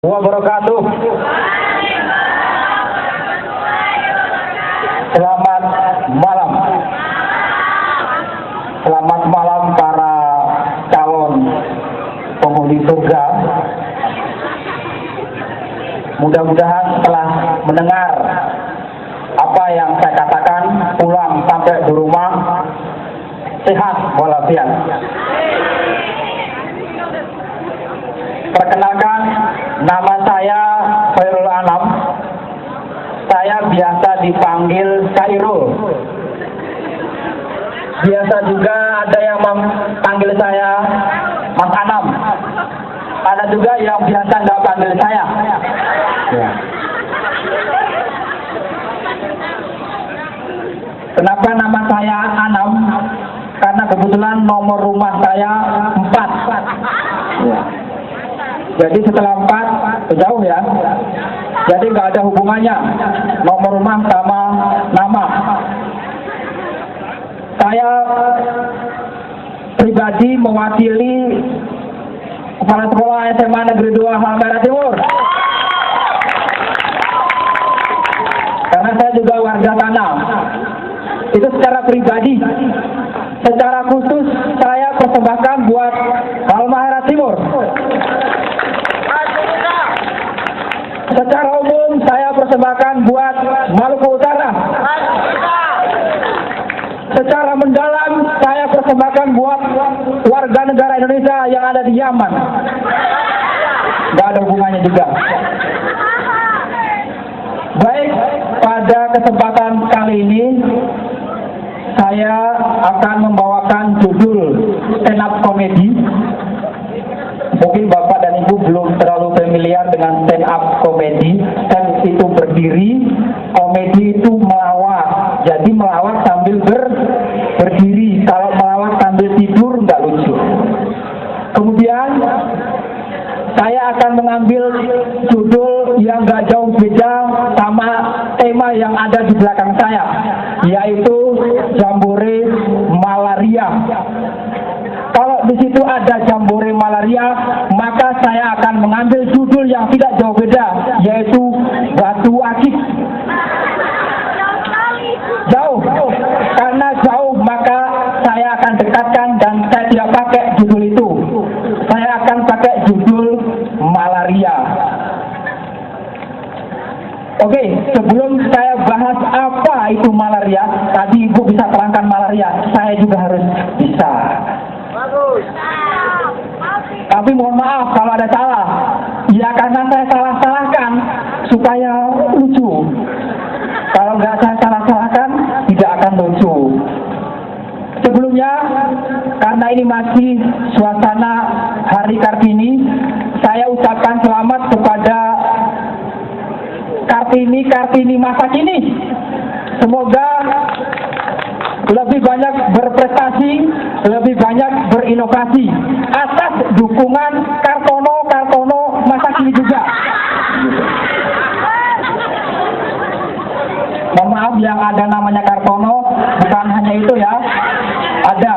wabarakatuh. Selamat malam. Selamat malam para calon penghuni surga. Mudah-mudahan setelah mendengar apa yang saya katakan, pulang sampai di rumah sehat walafiat. Perkenalkan, nama saya Khairul Anam. Saya biasa dipanggil Khairul. Biasa juga ada yang memanggil saya Mas Anam. Ada juga yang biasa nggak panggil saya. Ya. Kenapa nama saya Anam? Karena kebetulan nomor rumah saya 4. Ya. Jadi setelah 4 jauh ya. Jadi nggak ada hubungannya nomor rumah sama nama. Saya pribadi mewakili Kepala Sekolah SMA Negeri 2 Halmahera Timur. Karena saya juga warga sana. Itu secara pribadi. Secara khusus saya persembahkan buat Halmahera Timur. Secara umum saya persembahkan buat Maluku Utara. Secara mendalam saya persembahkan buat warga negara Indonesia yang ada di Yaman. Gak ada hubungannya juga. Baik, pada kesempatan kali ini saya akan membawakan judul stand up comedy. Mungkin Bapak dan Ibu belum terlalu familiar dengan stand up comedy. Stand itu berdiri, komedi itu melawak. Jadi melawak sambil berdiri. Kalau melawak sambil tidur nggak lucu. Kemudian saya akan mengambil judul yang nggak jauh beda sama tema yang ada di belakang saya, yaitu Jambore Malaria. Kalau di situ ada Jambore Malaria, maka saya akan mengambil judul yang tidak jauh beda, yaitu Batu Akik. Jauh, karena jauh maka saya akan dekatkan dan saya tidak pakai judul itu. Saya akan pakai judul Malaria. Oke, sebelum saya bahas apa itu malaria, tadi Ibu bisa terangkan malaria, saya juga harus bisa. Bagus. Tapi mohon maaf kalau ada salah. Ya karena saya salah-salahkan supaya lucu. Kalau nggak saya salah-salahkan, tidak akan lucu. Sebelumnya, karena ini masih suasana Hari Kartini, saya ucapkan selamat kepada Kartini masa kini. Semoga lebih banyak berprestasi, lebih banyak berinovasi atas dukungan Kartono masa kini juga. Mohon maaf yang ada namanya Kartono, bukan hanya itu ya. Ada.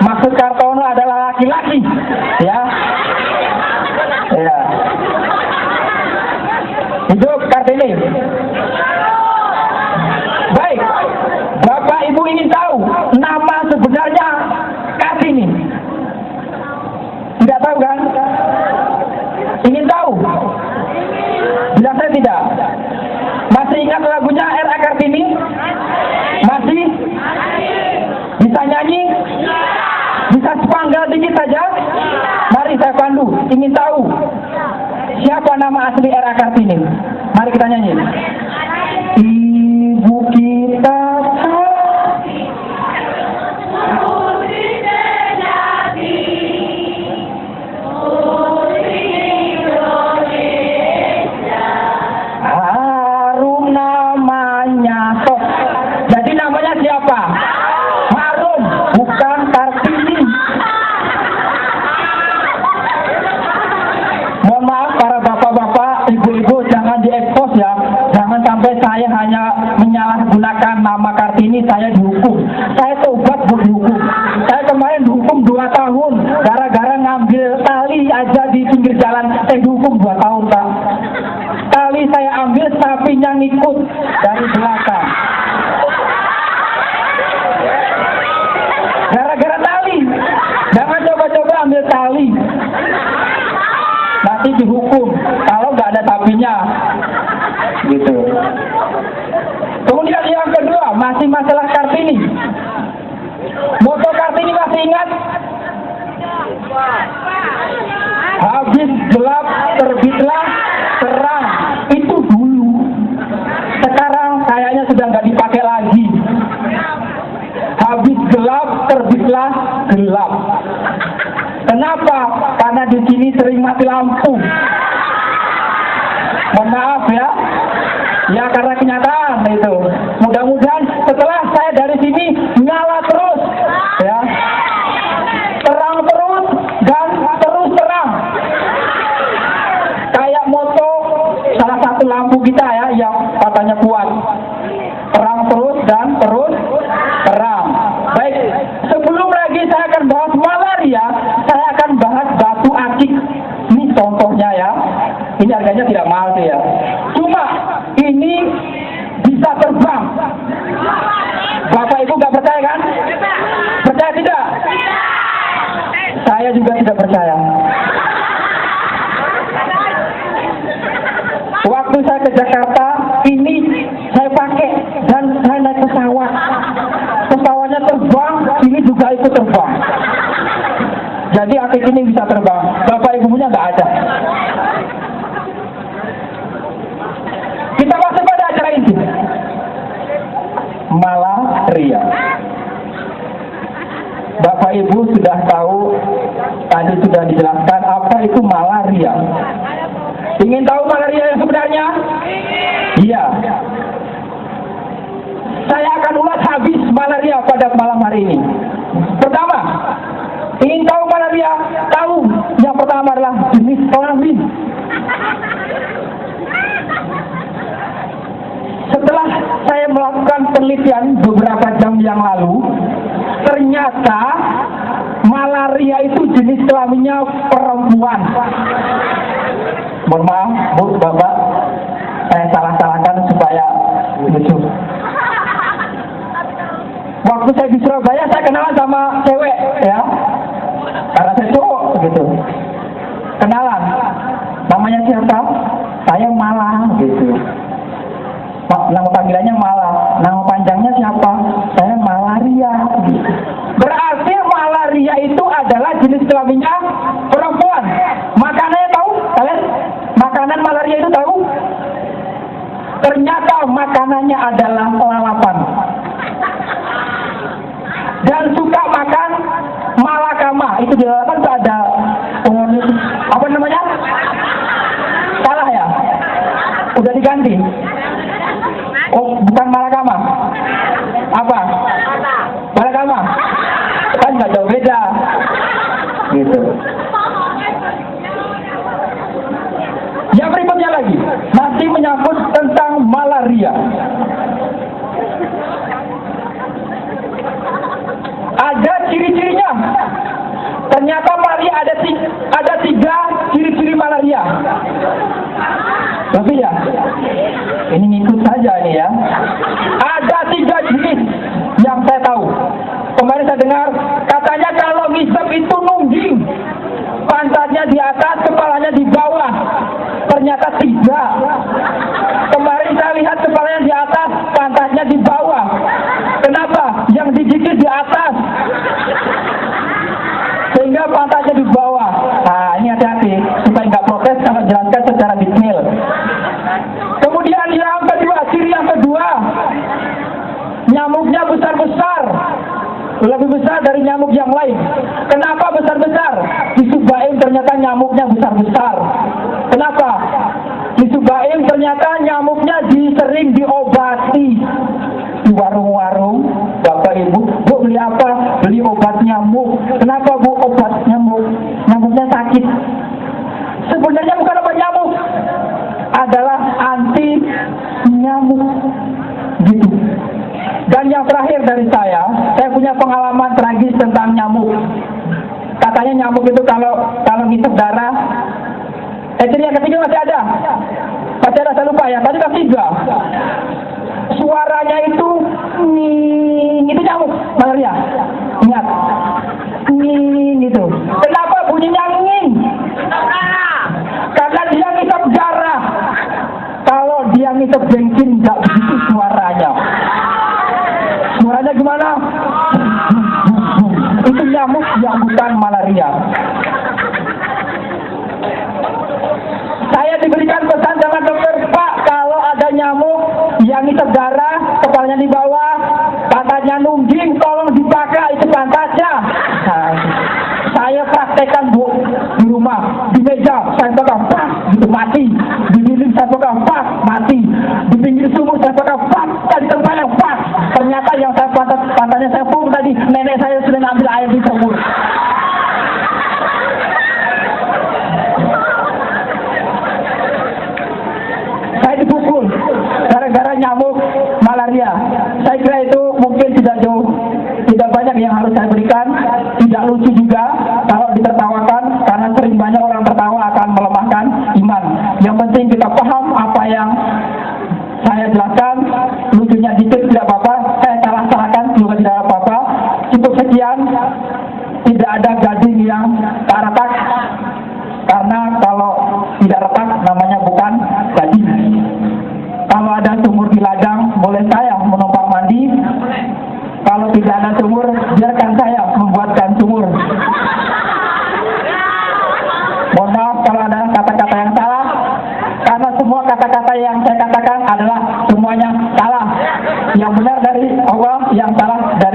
Maksud Kartono adalah laki-laki, ya. Ya. Hidup Kartini. Baik, Bapak Ibu ingin tahu nama sebenarnya Kartini? Tidak tahu kan? Ingin tahu? Bila saya tidak. Masih ingat lagunya R.A. Kartini? Masih? Bisa nyanyi? Bisa sepanggal dikit saja? Mari saya pandu. Ingin tahu siapa nama asli R.A. Kartini? Mari kita nyanyi. Ibu kita harum namanya. Jadi namanya siapa? Harum, bukan Kartini. Mohon maaf para bapak-bapak, ibu-ibu, jangan diekspos ya. Jangan sampai saya hanya menyalahgunakan nama Kartini, saya dihukum. Saya tobat dihukum. Saya kemarin dihukum 2 tahun gara-gara ngambil tali aja di pinggir jalan saya dihukum 2 tahun, Pak. Tali saya ambil, sapinya ngikut dari belakang. Gara-gara tali. Jangan coba-coba ambil tali. Nanti dihukum kalau nggak ada sapinya. Gitu. Kemudian yang kedua, masih masalah Kartini. Moto Kartini masih ingat? Habis gelap terbitlah terang. Itu dulu. Sekarang kayaknya sudah nggak dipakai lagi. Habis gelap terbitlah gelap. Kenapa? Karena di sini sering mati lampu. Mohon maaf ya. Ya karena kenyataan itu. Mudah-mudahan setelah saya dari sini nyala terus, ya. Terang terus dan terus terang. Kayak moto salah satu lampu kita ya yang katanya kuat. Terang terus dan terus terang. Baik, sebelum lagi saya akan bahas malaria, saya akan bahas batu akik. Ini contohnya ya. Ini harganya tidak mahal sih ya. Cuma ini bisa terbang. Bapak Ibu nggak percaya kan? Percaya tidak? Saya juga tidak percaya. Waktu saya ke Jakarta, ini saya pakai dan saya naik pesawat. Pesawatnya terbang, ini juga ikut terbang. Jadi akik ini bisa terbang. Bapak Ibunya nggak ada. Kita masuk pada acara ini. Malaria. Bapak Ibu sudah tahu, tadi sudah dijelaskan apa itu malaria. Ingin tahu malaria yang sebenarnya? Iya. Saya akan ulas habis malaria pada malam hari ini. Pertama, ingin tahu malaria? Tahu. Yang pertama adalah jenis kelamin. Setelah saya melakukan penelitian beberapa jam yang lalu, ternyata malaria itu jenis kelaminnya perempuan. Mohon maaf, Bu, Bapak, saya salah-salahkan supaya lucu. Waktu saya di Surabaya, saya kenalan sama cewek, ya, karena saya cowok, gitu. Kenalan, namanya siapa? Saya Malah, gitu. Nama panggilannya Malah, nama panjangnya siapa? Saya Malaria. Gitu. Berarti malaria itu adalah jenis kelaminnya perempuan. Makanannya tahu? Kalian? Makanan malaria itu tahu? Ternyata makanannya adalah lalapan. Dan suka makan malakama. Itu di lalapan itu ada apa namanya? Salah ya? Udah diganti. Oh, bukan malakama. Apa? Malakama. Kan nggak jauh beda. Gitu. Yang berikutnya lagi, masih menyangkut tentang malaria. Ada ciri-cirinya. Ternyata malaria ada 3 ciri-ciri malaria. Tapi ya, ini ngikut saja ini ya. Ada 3 jenis yang saya tahu. Kemarin saya dengar katanya kalau ngisep itu nungging, pantatnya di atas, kepalanya di bawah. Ternyata tidak. Kemarin saya lihat kepalanya di atas, pantatnya di bawah. Kenapa? Yang digigit di atas, sehingga pantatnya di bawah. Nah, ini hati-hati supaya nggak protes kalau jelaskan secara detail. Kemudian yang kedua, ciri yang kedua, nyamuknya besar-besar, lebih besar dari nyamuk yang lain. Kenapa besar-besar? Di Subaim ternyata nyamuknya besar-besar. Kenapa? Di Subaim ternyata nyamuknya sering diobati. Di warung-warung, Bapak Ibu, Bu beli apa? Beli obat nyamuk. Kenapa Bu obat nyamuk? Nyamuknya sakit. Sebenarnya bukan obat nyamuk, adalah anti nyamuk. Gitu. Dan yang terakhir dari saya punya pengalaman tragis tentang nyamuk. Katanya nyamuk itu kalau ngisep darah Jadi yang ketiga masih ada, saya lupa ya. Tadi kan 3. Suaranya itu nyamuk malaria. Ingat, gitu. Kenapa bunyinya nging? Karena dia ngisap darah. Kalau dia ngisap bensin nggak begitu suaranya. Suaranya gimana? Itu nyamuk yang bukan malaria. Saya diberikan pesan sama dokter, Pak, kalau ada nyamuk yang ngisap darah, kepalanya di bawah, pantatnya nungging, tolong dibakar itu pantatnya. Nah, saya praktekkan, Bu, di rumah, di meja, saya pegang, pak, gitu, mati. Di dinding saya pegang, pak, mati. Di pinggir sumur saya pegang, pak, di tempat yang pak. Ternyata yang saya pantatnya saya pun tadi, nenek saya sudah ngambil air di sumur. Saya dipukul gara-gara nyamuk malaria. Saya kira itu mungkin tidak banyak yang harus saya berikan. Tidak lucu juga kalau ditertawakan, karena sering banyak orang tertawa akan melemahkan iman. Yang penting kita paham apa yang saya jelaskan. Lucunya dikit tidak apa-apa, saya salah-salahkan juga tidak apa-apa. Cukup sekian. Tidak ada gading yang tak retak, karena kalau tidak retak namanya bukan gading. Kalau ada sumur di ladang, boleh saya menumpang mandi. Kalau tidak ada sumur, biarkan saya membuatkan sumur. Mohon maaf kalau ada kata-kata yang salah, karena semua kata-kata yang saya katakan adalah semuanya salah. Yang benar dari Allah, yang salah dari